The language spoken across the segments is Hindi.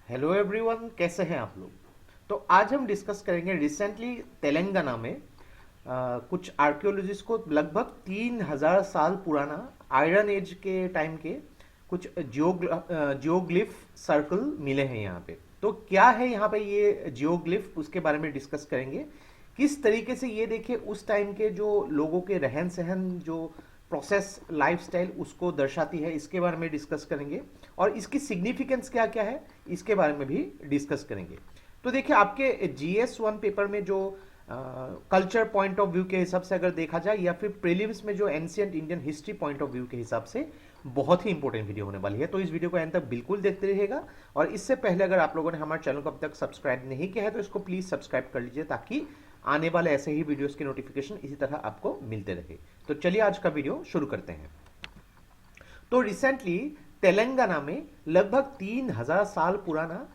हेलो एवरीवन, कैसे हैं आप लोग। तो आज हम डिस्कस करेंगे रिसेंटली तेलंगाना में कुछ आर्कियोलॉजिस्ट को लगभग 3,000 साल पुराना आयरन एज के टाइम के कुछ जियोग्लिफ सर्कल मिले हैं यहाँ पे। तो क्या है यहाँ पे ये जियोग्लिफ, उसके बारे में डिस्कस करेंगे। किस तरीके से ये देखिए उस टाइम के जो लोगों के रहन सहन, जो प्रोसेस लाइफस्टाइल उसको दर्शाती है, इसके बारे में डिस्कस करेंगे। और इसकी सिग्निफिकेंस क्या क्या है इसके बारे में भी डिस्कस करेंगे। तो देखिए आपके GS1 पेपर में जो कल्चर पॉइंट ऑफ व्यू के हिसाब से अगर देखा जाए, या फिर प्रीलिम्स में जो ancient Indian history point of view के हिसाब से बहुत ही इंपॉर्टेंट वीडियो होने वाली है। तो इस वीडियो को एंड तक बिल्कुल देखते रहिएगा। और इससे पहले अगर आप लोगों ने हमारे चैनल को अब तक सब्सक्राइब नहीं किया है तो इसको प्लीज सब्सक्राइब कर लीजिए, ताकि आने वाले ऐसे ही वीडियोस की नोटिफिकेशन इसी तरह आपको मिलते रहे। तो चलिए आज का वीडियो शुरू करते हैं। तो रिसेंटली तेलंगाना में लगभग 3,000 साल पुराना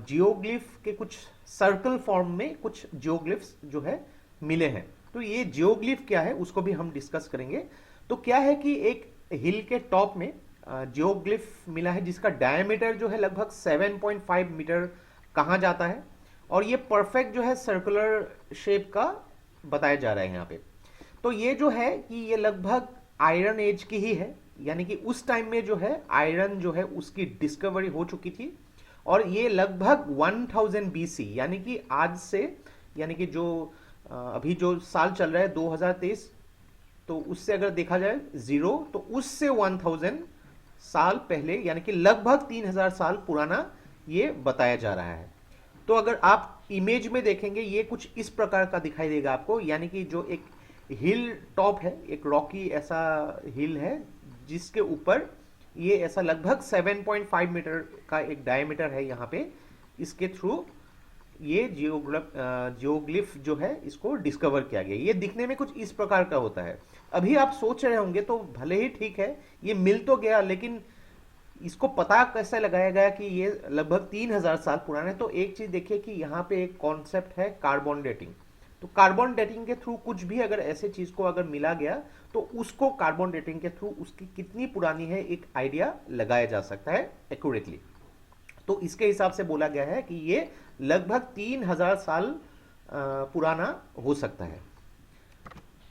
जियोग्लिफ के कुछ सर्कल फॉर्म में कुछ जियोग्लिफ्स जो है मिले हैं। तो ये जियोग्लिफ क्या है उसको भी हम डिस्कस करेंगे। तो क्या है कि एक हिल के टॉप में जियोग्लिफ मिला है जिसका डायमीटर जो है लगभग 7.5 मीटर कहा जाता है। और ये परफेक्ट जो है सर्कुलर शेप का बताया जा रहा है यहाँ पे। तो ये जो है कि ये लगभग आयरन एज की ही है, यानी कि उस टाइम में जो है आयरन जो है उसकी डिस्कवरी हो चुकी थी। और ये लगभग 1000 BC, यानी कि आज से, यानी कि जो अभी जो साल चल रहा है 2023, तो उससे अगर देखा जाए जीरो, तो उससे 1000 साल पहले, यानी कि लगभग 3,000 साल पुराना ये बताया जा रहा है। तो अगर आप इमेज में देखेंगे ये कुछ इस प्रकार का दिखाई देगा आपको, यानी कि जो एक हिल टॉप है, एक रॉकी ऐसा हिल है जिसके ऊपर ये ऐसा लगभग 7.5 मीटर का एक डायमीटर है यहाँ पे। इसके थ्रू ये जियोग्लिफ जो है इसको डिस्कवर किया गया। ये दिखने में कुछ इस प्रकार का होता है। अभी आप सोच रहे होंगे तो भले ही ठीक है, ये मिल तो गया, लेकिन इसको पता कैसे लगाया गया कि ये लगभग 3,000 साल पुराना है। तो एक चीज देखिए कि यहाँ पे एक कॉन्सेप्ट है कार्बन डेटिंग। तो कार्बन डेटिंग के थ्रू कुछ भी अगर ऐसे चीज को अगर मिला गया तो उसको कार्बन डेटिंग के थ्रू उसकी कितनी पुरानी है एक आइडिया लगाया जा सकता है एक्यूरेटली। तो इसके हिसाब से बोला गया है कि ये लगभग 3,000 साल पुराना हो सकता है।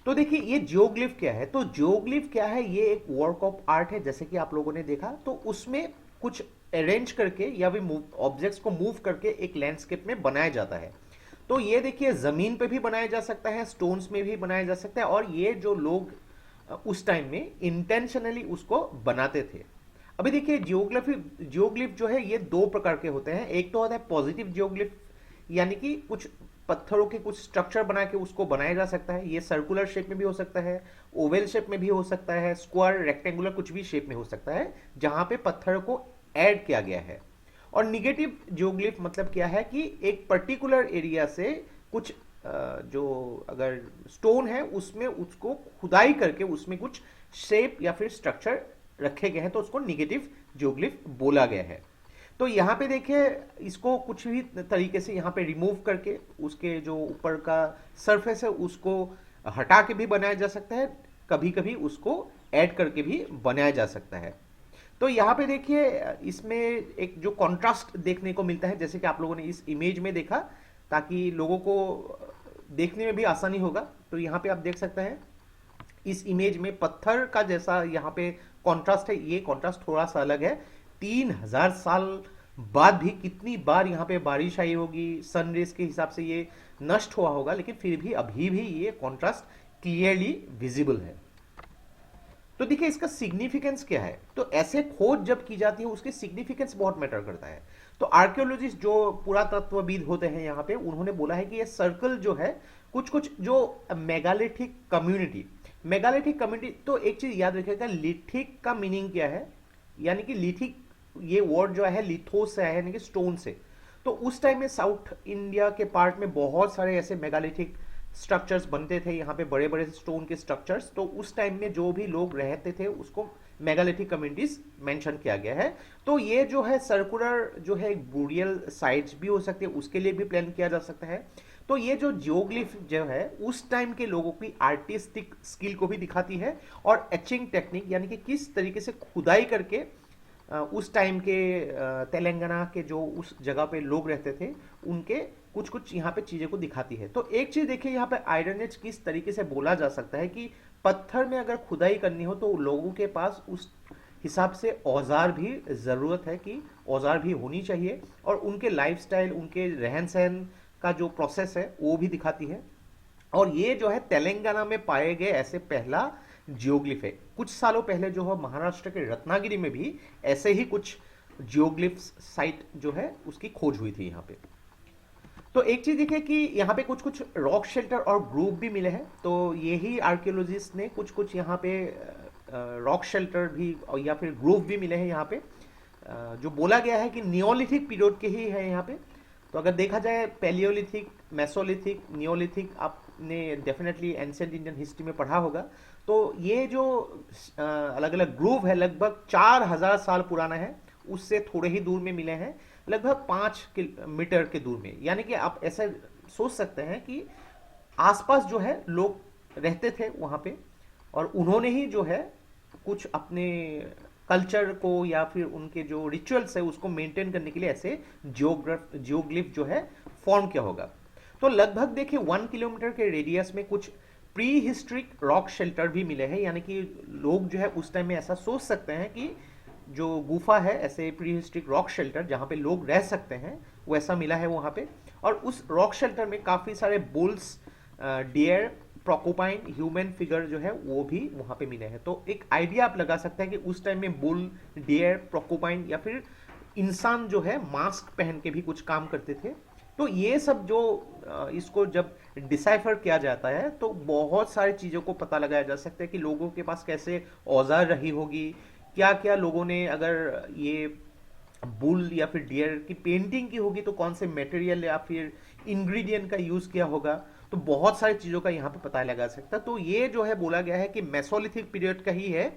तो देखिए ये जियोग्लिफ क्या है। तो जियोग्लिफ क्या है, ये एक वर्क ऑफ आर्ट है, जैसे कि आप लोगों ने देखा। तो उसमें कुछ अरेंज करके या भी ऑब्जेक्ट्स को मूव करके एक लैंडस्केप में बनाया जाता है। तो ये देखिए जमीन पे भी बनाया जा सकता है, स्टोन्स में भी बनाया जा सकता है। और ये जो लोग उस टाइम में इंटेंशनली उसको बनाते थे। अभी देखिए जियोग्लिफ जो है ये दो प्रकार के होते हैं। एक तो होता है पॉजिटिव जियोग्लिफ, यानी कि कुछ पत्थरों के कुछ स्ट्रक्चर बना के उसको बनाया जा सकता है। ये सर्कुलर शेप में भी हो सकता है, ओवल शेप में भी हो सकता है, स्क्वायर, रेक्टेंगुलर, कुछ भी शेप में हो सकता है जहां पे पत्थर को ऐड किया गया है। और निगेटिव जियोग्लिफ मतलब क्या है कि एक पर्टिकुलर एरिया से कुछ जो अगर स्टोन है उसमें उसको खुदाई करके उसमें कुछ शेप या फिर स्ट्रक्चर रखे गए हैं, तो उसको निगेटिव जियोग्लिफ बोला गया है। तो यहाँ पे देखिए इसको कुछ भी तरीके से यहाँ पे रिमूव करके उसके जो ऊपर का सरफेस है उसको हटा के भी बनाया जा सकता है, कभी कभी उसको ऐड करके भी बनाया जा सकता है। तो यहाँ पे देखिए इसमें एक जो कॉन्ट्रास्ट देखने को मिलता है, जैसे कि आप लोगों ने इस इमेज में देखा, ताकि लोगों को देखने में भी आसानी होगा। तो यहाँ पे आप देख सकते हैं इस इमेज में पत्थर का जैसा यहाँ पे कॉन्ट्रास्ट है, ये कॉन्ट्रास्ट थोड़ा सा अलग है। 3,000 साल बाद भी कितनी बार यहाँ पे बारिश आई होगी, सन रेज के हिसाब से ये नष्ट हुआ होगा, लेकिन फिर भी अभी भी ये कॉन्ट्रास्ट क्लियरली विजिबल है। तो देखिए इसका सिग्निफिकेंस क्या है। तो ऐसे खोज जब की जाती है उसकी सिग्निफिकेंस बहुत मैटर करता है। तो आर्कियोलॉजिस्ट जो पुरातत्वविद होते हैं यहाँ पे, उन्होंने बोला है कि ये सर्कल जो है कुछ कुछ जो मेगालिथिक कम्युनिटी। तो एक चीज याद रखिएगा, लिथिक का मीनिंग क्या है, यानी कि लिथिक ये वर्ड जो है लिथोस से है, यानी कि स्टोन से। तो उस टाइम में साउथ इंडिया के पार्ट में बहुत सारे ऐसे मेगालिथिक स्ट्रक्चर्स बनते थे, यहाँ पे बड़े बड़े स्टोन के स्ट्रक्चर्स। तो उस टाइम में जो भी लोग रहते थे उसको मेगालिथिक कम्युनिटीज मेंशन किया गया है। तो ये जो है सर्कुलर जो है बुरियल साइट्स भी हो सकती है, उसके लिए भी प्लान किया जा सकता है। तो ये जो जियोग्लिफ जो है उस टाइम के लोगों की आर्टिस्टिक स्किल को भी दिखाती है, और एचिंग टेक्निक, यानी कि किस तरीके से खुदाई करके उस टाइम के तेलंगाना के जो उस जगह पे लोग रहते थे उनके कुछ कुछ यहाँ पे चीज़ें को दिखाती है। तो एक चीज़ देखिए यहाँ पे आयरन एज किस तरीके से बोला जा सकता है कि पत्थर में अगर खुदाई करनी हो तो लोगों के पास उस हिसाब से औजार भी ज़रूरत है कि औजार भी होनी चाहिए, और उनके लाइफस्टाइल, उनके रहन सहन का जो प्रोसेस है वो भी दिखाती है। और ये जो है तेलंगाना में पाए गए ऐसे पहला जियोग्लिफ है। कुछ सालों पहले जो है महाराष्ट्र के रत्नागिरी में भी ऐसे ही कुछ जियोग्लिफ्स साइट जो है उसकी खोज हुई थी यहाँ पे। तो एक चीज देखिए कि यहाँ पे कुछ कुछ रॉक शेल्टर और ग्रूव भी मिले हैं। तो यही आर्कियोलॉजिस्ट ने कुछ कुछ यहाँ पे रॉक शेल्टर भी या फिर ग्रूव भी मिले हैं यहाँ पे, जो बोला गया है कि नियोलिथिक पीरियड के ही है यहाँ पे। तो अगर देखा जाए पैलियोलिथिक, मेसोलिथिक, नियोलिथिक, आपने डेफिनेटली एंशिएंट इंडियन हिस्ट्री में पढ़ा होगा। तो ये जो अलग अलग ग्रूव है लगभग 4000 साल पुराना है, उससे थोड़े ही दूर में मिले हैं, लगभग 5 मीटर के दूर में। यानी कि आप ऐसा सोच सकते हैं कि आसपास जो है लोग रहते थे वहाँ पे, और उन्होंने ही जो है कुछ अपने कल्चर को या फिर उनके जो रिचुअल्स है उसको मेंटेन करने के लिए ऐसे जियोग्लिफ जो है फॉर्म किया होगा। तो लगभग देखिए 1 किलोमीटर के रेडियस में कुछ प्री हिस्ट्रिक रॉक शेल्टर भी मिले हैं। यानी कि लोग जो है उस टाइम में ऐसा सोच सकते हैं कि जो गुफा है ऐसे प्री हिस्ट्रिक रॉक शेल्टर जहाँ पे लोग रह सकते हैं वैसा मिला है वहाँ पे। और उस रॉक शेल्टर में काफ़ी सारे बुल्स, डियर, प्रोकोपाइन, ह्यूमन फिगर जो है वो भी वहाँ पे मिले हैं। तो एक आइडिया आप लगा सकते हैं कि उस टाइम में बुल, डियर, प्रोकोपाइन या फिर इंसान जो है मास्क पहन के भी कुछ काम करते थे। तो ये सब जो इसको जब डिसाइफर किया जाता है तो बहुत सारी चीज़ों को पता लगाया जा सकता है कि लोगों के पास कैसे औजार रही होगी, क्या क्या लोगों ने, अगर ये बुल या फिर डियर की पेंटिंग की होगी तो कौन से मटेरियल या फिर इंग्रेडिएंट का यूज़ किया होगा। तो बहुत सारी चीज़ों का यहाँ पे पता लगा सकता है। तो ये जो है बोला गया है कि मेसोलिथिक पीरियड का ही है,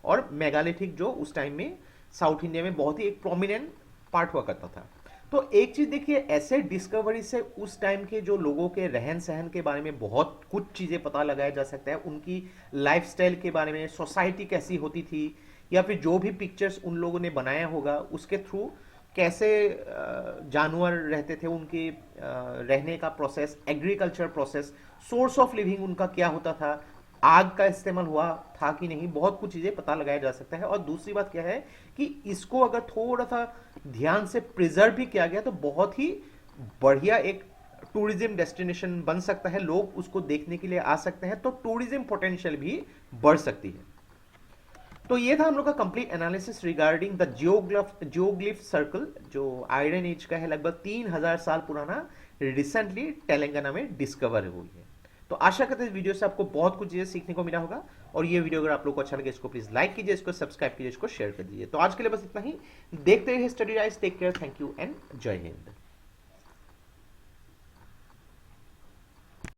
और मेगालिथिक जो उस टाइम में साउथ इंडिया में बहुत ही एक प्रोमिनेंट पार्ट हुआ करता था। तो एक चीज़ देखिए, ऐसे डिस्कवरी से उस टाइम के जो लोगों के रहन सहन के बारे में बहुत कुछ चीज़ें पता लगाया जा सकता है, उनकी लाइफस्टाइल के बारे में, सोसाइटी कैसी होती थी, या फिर जो भी पिक्चर्स उन लोगों ने बनाया होगा उसके थ्रू कैसे जानवर रहते थे, उनके रहने का process, agriculture process, source of living उनका क्या होता था, आग का इस्तेमाल हुआ था कि नहीं, बहुत कुछ चीज़ें पता लगाया जा सकता है। और दूसरी बात क्या है कि इसको अगर थोड़ा सा ध्यान से प्रिजर्व भी किया गया तो बहुत ही बढ़िया एक टूरिज्म डेस्टिनेशन बन सकता है, लोग उसको देखने के लिए आ सकते हैं, तो टूरिज्म पोटेंशियल भी बढ़ सकती है। तो ये था हम लोग का complete analysis regarding the geoglyph circle, जो आयरन एज का है, लगभग 3000 साल पुराना, रिसेंटली तेलंगाना में डिस्कवर हुई है। तो आशा करते हैं इस वीडियो से आपको बहुत कुछ चीजें सीखने को मिला होगा, और ये वीडियो अगर आप लोग को अच्छा लगे इसको प्लीज लाइक कीजिए, इसको सब्सक्राइब कीजिए, इसको शेयर कर दीजिए। तो आज के लिए बस इतना ही। देखते रहिए study rise. Take care, thank you and जय हिंद।